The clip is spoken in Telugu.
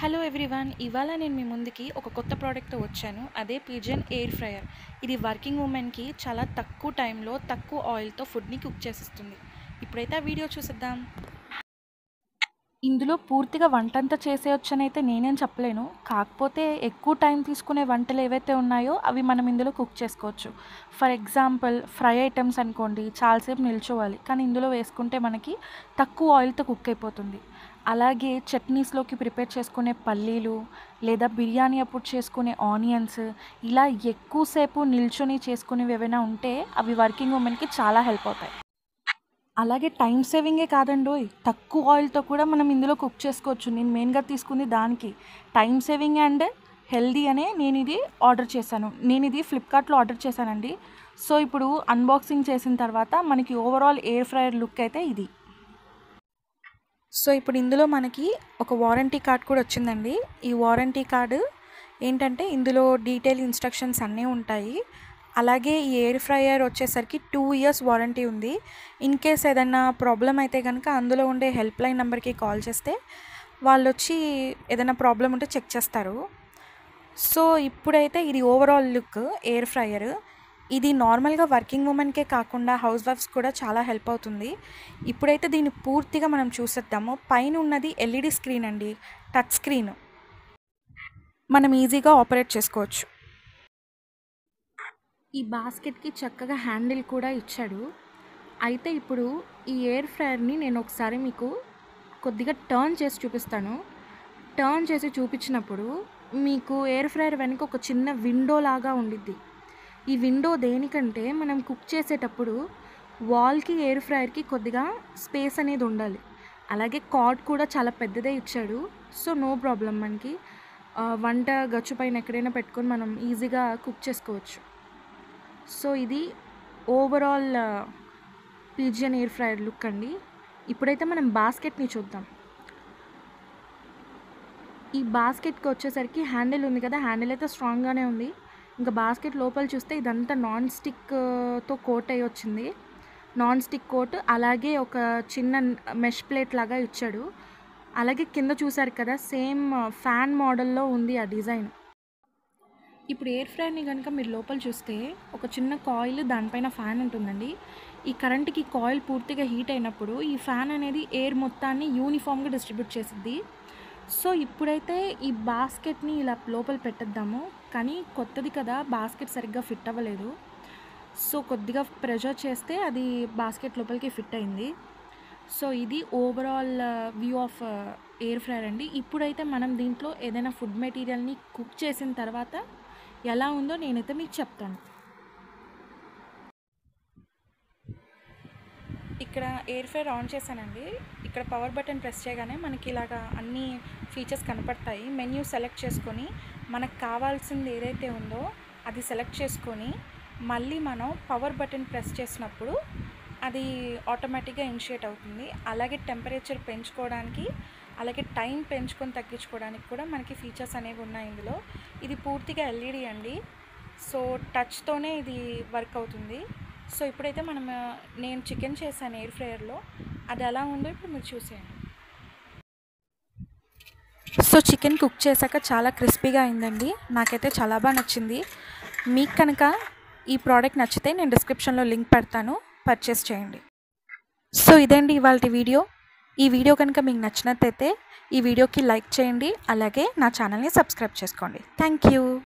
హలో ఎవ్రీవన్, ఇవాళ నేను మీ ముందుకి ఒక కొత్త ప్రోడక్ట్తో వచ్చాను. అదే పిజన్ ఎయిర్ ఫ్రైయర్. ఇది వర్కింగ్ ఉమెన్కి చాలా తక్కువ టైంలో తక్కువ ఆయిల్తో ఫుడ్ని కుక్ చేసిస్తుంది. ఇప్పుడైతే ఆ వీడియో చూసిద్దాం. ఇందులో పూర్తిగా వంటంతా చేసేయొచ్చని అయితే నేనేం చెప్పలేను. కాకపోతే ఎక్కువ టైం తీసుకునే వంటలు ఏవైతే ఉన్నాయో అవి మనం ఇందులో కుక్ చేసుకోవచ్చు. ఫర్ ఎగ్జాంపుల్ ఫ్రై ఐటమ్స్ అనుకోండి, చాలాసేపు నిల్చోవాలి, కానీ ఇందులో వేసుకుంటే మనకి తక్కువ ఆయిల్తో కుక్ అయిపోతుంది. అలాగే చట్నీస్లోకి ప్రిపేర్ చేసుకునే పల్లీలు, లేదా బిర్యానీ అప్పుడు చేసుకునే ఆనియన్స్, ఇలా ఎక్కువసేపు నిల్చొని చేసుకునేవి ఏవైనా ఉంటే అవి వర్కింగ్ ఉమెన్కి చాలా హెల్ప్ అవుతాయి. అలాగే టైం సేవింగే కాదండోయ్, తక్కువ ఆయిల్తో కూడా మనం ఇందులో కుక్ చేసుకోవచ్చు. నేను మెయిన్గా తీసుకుంది దానికి. టైం సేవింగ్ అండ్ హెల్దీ అనే నేను ఇది ఆర్డర్ చేశాను. నేను ఇది ఫ్లిప్కార్ట్లో ఆర్డర్ చేశానండి. సో ఇప్పుడు అన్బాక్సింగ్ చేసిన తర్వాత మనకి ఓవరాల్ ఎయిర్ ఫ్రైయర్ లుక్ అయితే ఇది. సో ఇప్పుడు ఇందులో మనకి ఒక వారంటీ కార్డ్ కూడా వచ్చిందండి. ఈ వారంటీ కార్డు ఏంటంటే ఇందులో డీటెయిల్ ఇన్స్ట్రక్షన్స్ అన్నీ ఉంటాయి. అలాగే ఈ ఎయిర్ ఫ్రైయర్ వచ్చేసరికి 2 ఇయర్స్ వారంటీ ఉంది. ఇన్ కేస్ ఏదైనా ప్రాబ్లం అయితే కనుక అందులో ఉండే హెల్ప్ లైన్ నెంబర్కి కాల్ చేస్తే వాళ్ళు వచ్చి ఏదైనా ప్రాబ్లం ఉంటే చెక్ చేస్తారు. సో ఇప్పుడైతే ఇది ఓవరాల్ లుక్ ఎయిర్ ఫ్రైయర్. ఇది నార్మల్గా వర్కింగ్ ఉమెన్కే కాకుండా హౌస్ వైఫ్స్ కూడా చాలా హెల్ప్ అవుతుంది. ఇప్పుడైతే దీన్ని పూర్తిగా మనం చూసేద్దాము. పైన ఉన్నది ఎల్ఈడి స్క్రీన్ అండి, టచ్ స్క్రీన్. మనం ఈజీగా ఆపరేట్ చేసుకోవచ్చు. ఈ బాస్కెట్కి చక్కగా హ్యాండిల్ కూడా ఇచ్చాడు. అయితే ఇప్పుడు ఈ ఎయిర్ ఫ్రైయర్ని నేను ఒకసారి మీకు కొద్దిగా టర్న్ చేసి చూపిస్తాను. టర్న్ చేసి చూపించినప్పుడు మీకు ఎయిర్ ఫ్రైయర్ వెనక ఒక చిన్న విండో లాగా ఉండిద్ది. ఈ విండో దేనికంటే మనం కుక్ చేసేటప్పుడు వాల్కి ఎయిర్ ఫ్రైయర్కి కొద్దిగా స్పేస్ అనేది ఉండాలి. అలాగే కార్డ్ కూడా చాలా పెద్దదే ఇచ్చాడు. సో నో ప్రాబ్లం, మనకి వంట గచ్చు పైన ఎక్కడైనా పెట్టుకొని మనం ఈజీగా కుక్ చేసుకోవచ్చు. సో ఇది overall pigeon air fryer look అండి. ఇప్పుడైతే మనం బాస్కెట్ని చూద్దాం. ఈ బాస్కెట్కి వచ్చేసరికి హ్యాండిల్ ఉంది కదా, హ్యాండిల్ అయితే స్ట్రాంగ్గానే ఉంది. ఇంకా బాస్కెట్ లోపల చూస్తే ఇదంతా నాన్ స్టిక్తో కోట్ అయ్యి వచ్చింది. నాన్ స్టిక్ కోట్, అలాగే ఒక చిన్న మెష్ ప్లేట్ లాగా ఇచ్చాడు. అలాగే కింద చూసారు కదా, సేమ్ ఫ్యాన్ మోడల్లో ఉంది ఆ డిజైన్. ఇప్పుడు ఎయిర్ ఫ్రైయర్ని కనుక మీరు లోపల చూస్తే ఒక చిన్న కాయిల్, దానిపైన ఫ్యాన్ ఉంటుందండి. ఈ కరెంట్కి కాయిల్ పూర్తిగా హీట్ అయినప్పుడు ఈ ఫ్యాన్ అనేది ఎయిర్ మొత్తాన్ని యూనిఫామ్గా డిస్ట్రిబ్యూట్ చేసిద్ది. సో ఇప్పుడైతే ఈ బాస్కెట్ని ఇలా లోపల పెట్టేద్దాము. కానీ కొత్తది కదా, బాస్కెట్ సరిగ్గా ఫిట్ అవ్వలేదు. సో కొద్దిగా ప్రెషర్ చేస్తే అది బాస్కెట్ లోపలికి ఫిట్ అయింది. సో ఇది overall view of air fryer అండి. ఇప్పుడైతే మనం దీంట్లో ఏదైనా ఫుడ్ మెటీరియల్ని కుక్ చేసిన తర్వాత ఎలా ఉందో నేనైతే మీకు చెప్తాను. ఇక్కడ ఎయిర్ ఫ్రైయర్ ఆన్ చేశానండి. ఇక్కడ పవర్ బటన్ ప్రెస్ చేయగానే మనకి ఇలాగా అన్ని ఫీచర్స్ కనపడతాయి. మెన్యూ సెలెక్ట్ చేసుకొని మనకు కావాల్సింది ఏదైతే ఉందో అది సెలెక్ట్ చేసుకొని మళ్ళీ మనం పవర్ బటన్ ప్రెస్ చేసినప్పుడు అది ఆటోమేటిక్గా ఇనిషియేట్ అవుతుంది. అలాగే టెంపరేచర్ పెంచుకోవడానికి, అలాగే టైం పెంచుకొని తగ్గించుకోవడానికి కూడా మనకి ఫీచర్స్ అనేవి ఉన్నాయి ఇందులో. ఇది పూర్తిగా ఎల్ఈడి అండి. సో టచ్తోనే ఇది వర్క్ అవుతుంది. సో ఇప్పుడైతే నేను చికెన్ చేశాను ఎయిర్ ఫ్రైయర్లో, అది ఎలా ఉందో ఇప్పుడు మీరు చూసేయండి. సో చికెన్ కుక్ చేశాక చాలా క్రిస్పీగా అయిందండి. నాకైతే చాలా బాగా నచ్చింది. మీకు కనుక ఈ ప్రోడక్ట్ నచ్చితే నేను డిస్క్రిప్షన్లో లింక్ పెడతాను, పర్చేస్ చేయండి. సో ఇదండి ఇవాళ వీడియో. ఈ వీడియో కనుక మీకు నచ్చినట్టయితే ఈ వీడియోకి లైక్ చేయండి, అలాగే నా ఛానల్ని సబ్స్క్రైబ్ చేసుకోండి. Thank you.